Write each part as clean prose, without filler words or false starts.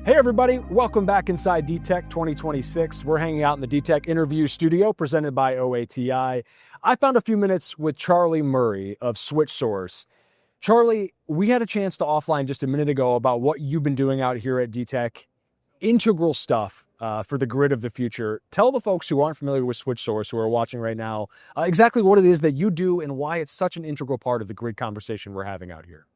Hey everybody, welcome back inside DTECH 2026. We're hanging out in the DTECH Interview Studio presented by OATI. I found a few minutes with Charlie Murray of SwitchSource. Charlie, we had a chance to offline just a minute ago about what you've been doing out here at DTECH. Integral stuff for the grid of the future. Tell the folks who aren't familiar with SwitchSource, who are watching right now, exactly what it is that you do and why it's such an integral part of the grid conversation we're having out here.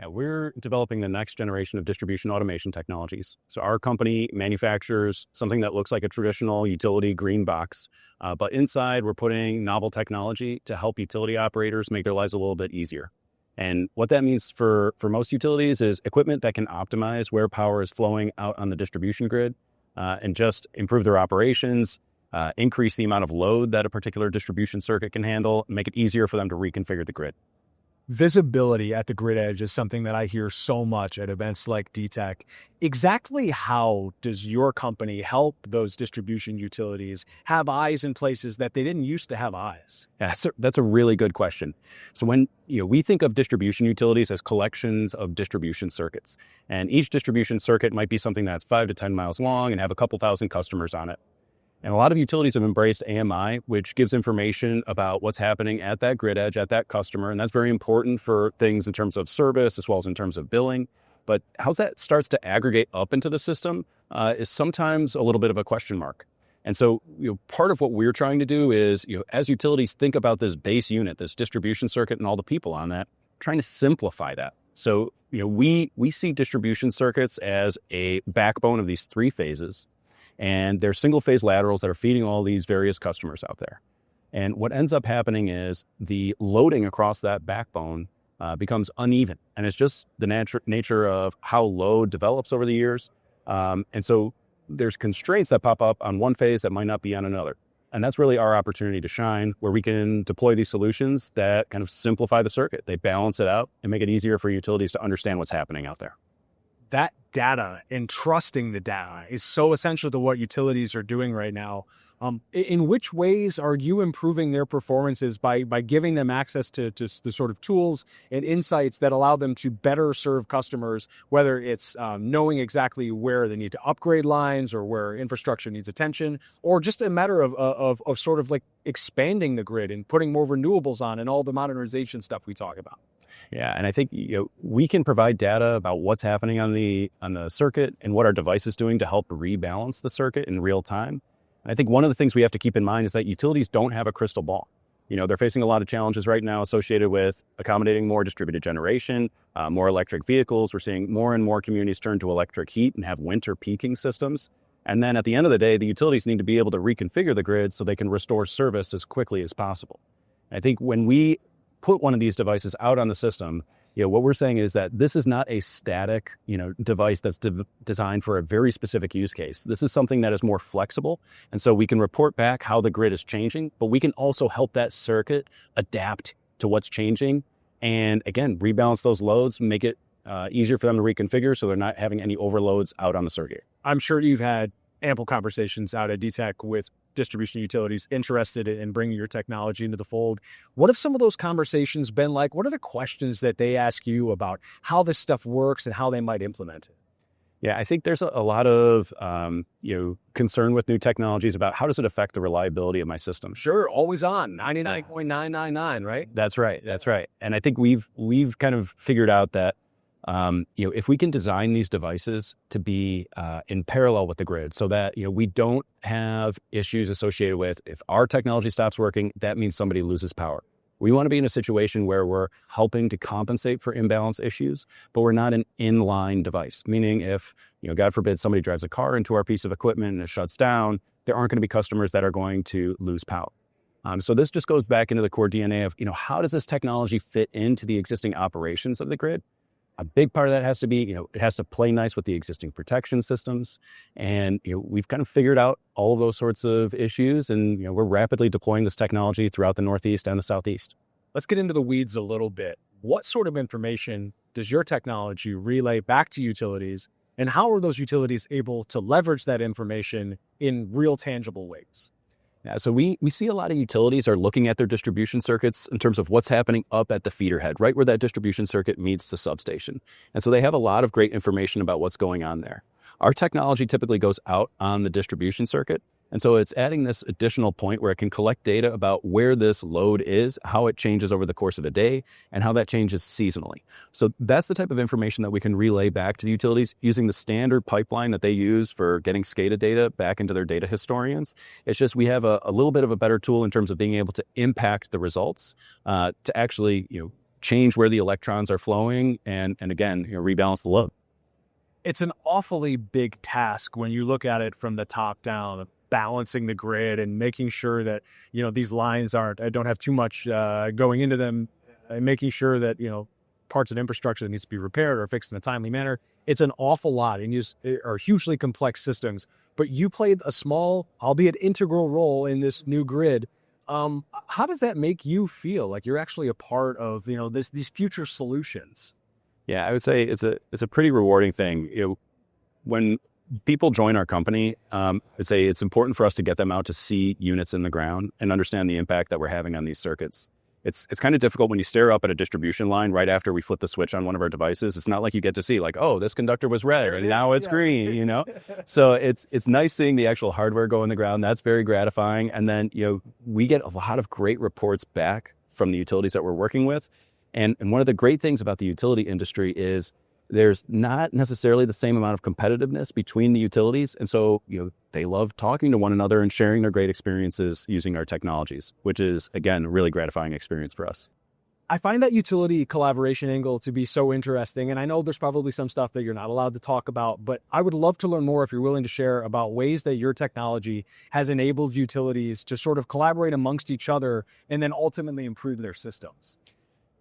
Yeah, we're developing the next generation of distribution automation technologies. So our company manufactures something that looks like a traditional utility green box, but inside we're putting novel technology to help utility operators make their lives a little bit easier. And what that means for most utilities is equipment that can optimize where power is flowing out on the distribution grid and just improve their operations, increase the amount of load that a particular distribution circuit can handle, and make it easier for them to reconfigure the grid. Visibility at the grid edge is something that I hear so much at events like DTECH. Exactly how does your company help those distribution utilities have eyes in places that they didn't used to have eyes? Yeah, that's a really good question. So when we think of distribution utilities as collections of distribution circuits, and each distribution circuit might be something that's 5 to 10 miles long and have a couple thousand customers on it. And a lot of utilities have embraced AMI, which gives information about what's happening at that grid edge, at that customer. And that's very important for things in terms of service as well as in terms of billing. But how that starts to aggregate up into the system is sometimes a little bit of a question mark. And so part of what we're trying to do is, as utilities think about this base unit, this distribution circuit and all the people on that, trying to simplify that. So we see distribution circuits as a backbone of these three phases. And they're single phase laterals that are feeding all these various customers out there. And what ends up happening is the loading across that backbone becomes uneven. And it's just the nature of how load develops over the years. And so there's constraints that pop up on one phase that might not be on another. And that's really our opportunity to shine, where we can deploy these solutions that kind of simplify the circuit. They balance it out and make it easier for utilities to understand what's happening out there. That data and trusting the data is so essential to what utilities are doing right now. In which ways are you improving their performances by giving them access to the sort of tools and insights that allow them to better serve customers, whether it's knowing exactly where they need to upgrade lines or where infrastructure needs attention, or just a matter of sort of like expanding the grid and putting more renewables on and all the modernization stuff we talk about? Yeah, and I think we can provide data about what's happening on the circuit and what our device is doing to help rebalance the circuit in real time. And I think one of the things we have to keep in mind is that utilities don't have a crystal ball. They're facing a lot of challenges right now associated with accommodating more distributed generation, more electric vehicles. We're seeing more and more communities turn to electric heat and have winter peaking systems. And then at the end of the day, the utilities need to be able to reconfigure the grid so they can restore service as quickly as possible. I think when we put one of these devices out on the system, what we're saying is that this is not a static, device that's designed for a very specific use case. This is something that is more flexible. And so we can report back how the grid is changing, but we can also help that circuit adapt to what's changing. And again, rebalance those loads, make it easier for them to reconfigure so they're not having any overloads out on the circuit. I'm sure you've had ample conversations out at DTECH with distribution utilities interested in bringing your technology into the fold. What have some of those conversations been like? What are the questions that they ask you about how this stuff works and how they might implement it? Yeah, I think there's a lot of concern with new technologies about how does it affect the reliability of my system. Sure, always on 99.999, right? That's right. And I think we've kind of figured out that if we can design these devices to be in parallel with the grid so that, we don't have issues associated with if our technology stops working, that means somebody loses power. We want to be in a situation where we're helping to compensate for imbalance issues, but we're not an inline device, meaning if, God forbid, somebody drives a car into our piece of equipment and it shuts down, there aren't going to be customers that are going to lose power. So this just goes back into the core DNA of, how does this technology fit into the existing operations of the grid? A big part of that has to be, it has to play nice with the existing protection systems. And, we've kind of figured out all of those sorts of issues. And, we're rapidly deploying this technology throughout the Northeast and the Southeast. Let's get into the weeds a little bit. What sort of information does your technology relay back to utilities? And how are those utilities able to leverage that information in real tangible ways? Yeah, so we see a lot of utilities are looking at their distribution circuits in terms of what's happening up at the feeder head, right where that distribution circuit meets the substation. And so they have a lot of great information about what's going on there. Our technology typically goes out on the distribution circuit. And so it's adding this additional point where it can collect data about where this load is, how it changes over the course of the day, and how that changes seasonally. So that's the type of information that we can relay back to the utilities using the standard pipeline that they use for getting SCADA data back into their data historians. It's just we have a little bit of a better tool in terms of being able to impact the results, to actually change where the electrons are flowing and again rebalance the load. It's an awfully big task when you look at it from the top down, balancing the grid and making sure that these lines don't have too much going into them, and making sure that parts of infrastructure that needs to be repaired or fixed in a timely manner. It's an awful lot, and are hugely complex systems. But you played a small, albeit integral, role in this new grid. How does that make you feel like you're actually a part of these future solutions? Yeah, I would say it's a pretty rewarding thing. When people join our company, I'd say it's important for us to get them out to see units in the ground and understand the impact that we're having on these circuits. It's kind of difficult when you stare up at a distribution line right after we flip the switch on one of our devices. It's not like you get to see like, oh, this conductor was red and now it's green, So it's nice seeing the actual hardware go in the ground. That's very gratifying. And then, we get a lot of great reports back from the utilities that we're working with. And one of the great things about the utility industry is there's not necessarily the same amount of competitiveness between the utilities. And so, they love talking to one another and sharing their great experiences using our technologies, which is, again, a really gratifying experience for us. I find that utility collaboration angle to be so interesting. And I know there's probably some stuff that you're not allowed to talk about, but I would love to learn more if you're willing to share about ways that your technology has enabled utilities to sort of collaborate amongst each other and then ultimately improve their systems.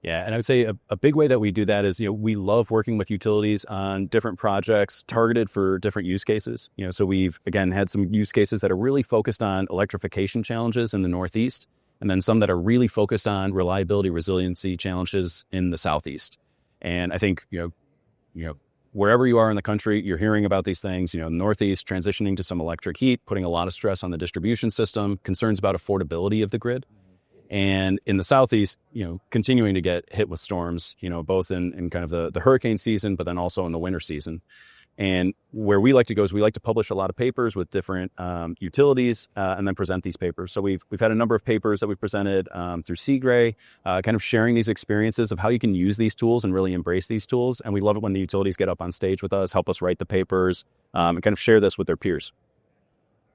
Yeah, and I would say a big way that we do that is, we love working with utilities on different projects targeted for different use cases. So we've, again, had some use cases that are really focused on electrification challenges in the Northeast, and then some that are really focused on reliability, resiliency challenges in the Southeast. And I think, wherever you are in the country, you're hearing about these things, Northeast transitioning to some electric heat, putting a lot of stress on the distribution system, concerns about affordability of the grid. And in the Southeast, continuing to get hit with storms, both in kind of the hurricane season, but then also in the winter season. And where we like to go is we like to publish a lot of papers with different utilities and then present these papers. So we've had a number of papers that we've presented through CGRAY, kind of sharing these experiences of how you can use these tools and really embrace these tools. And we love it when the utilities get up on stage with us, help us write the papers, and kind of share this with their peers.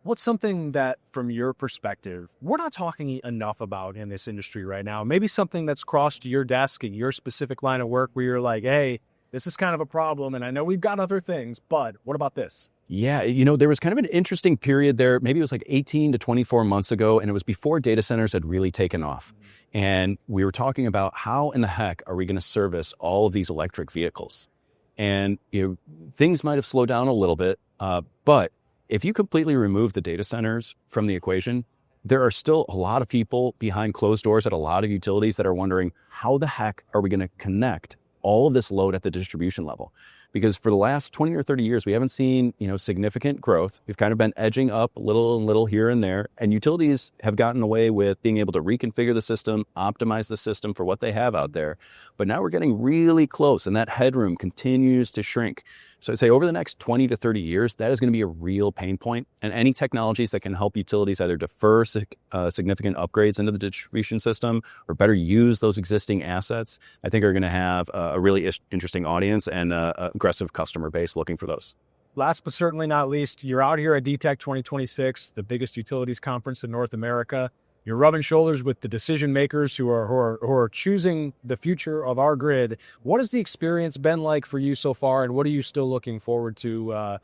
What's something that, from your perspective, we're not talking enough about in this industry right now? Maybe something that's crossed your desk in your specific line of work where you're like, hey, this is kind of a problem, and I know we've got other things, but what about this? Yeah, there was kind of an interesting period there. Maybe it was like 18 to 24 months ago, and it was before data centers had really taken off. And we were talking about how in the heck are we going to service all of these electric vehicles? And things might have slowed down a little bit, but if you completely remove the data centers from the equation, there are still a lot of people behind closed doors at a lot of utilities that are wondering, how the heck are we going to connect all of this load at the distribution level? Because for the last 20 or 30 years, we haven't seen, significant growth. We've kind of been edging up a little and little here and there. And utilities have gotten away with being able to reconfigure the system, optimize the system for what they have out there. But now we're getting really close, and that headroom continues to shrink. So I'd say over the next 20 to 30 years, that is going to be a real pain point. And any technologies that can help utilities either defer significant upgrades into the distribution system or better use those existing assets, I think are going to have a really interesting audience and aggressive customer base looking for those. Last but certainly not least, you're out here at DTECH 2026, the biggest utilities conference in North America. You're rubbing shoulders with the decision makers who are choosing the future of our grid. What has the experience been like for you so far, and what are you still looking forward to,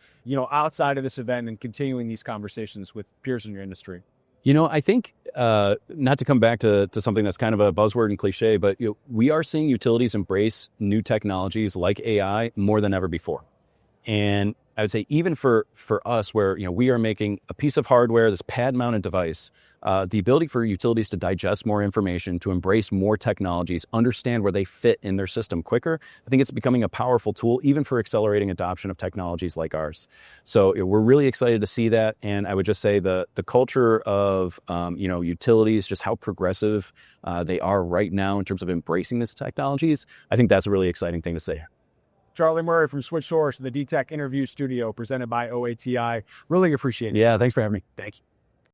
outside of this event and continuing these conversations with peers in your industry? I think, not to come back to something that's kind of a buzzword and cliche, but we are seeing utilities embrace new technologies like AI more than ever before. And I would say even for us, where we are making a piece of hardware, this pad-mounted device, the ability for utilities to digest more information, to embrace more technologies, understand where they fit in their system quicker, I think it's becoming a powerful tool, even for accelerating adoption of technologies like ours. So we're really excited to see that. And I would just say the culture of utilities, just how progressive they are right now in terms of embracing these technologies, I think that's a really exciting thing to say. Charlie Murray from Switch Source, the DTECH Interview Studio presented by OATI. Really appreciate it. Yeah, thanks for having me. Thank you.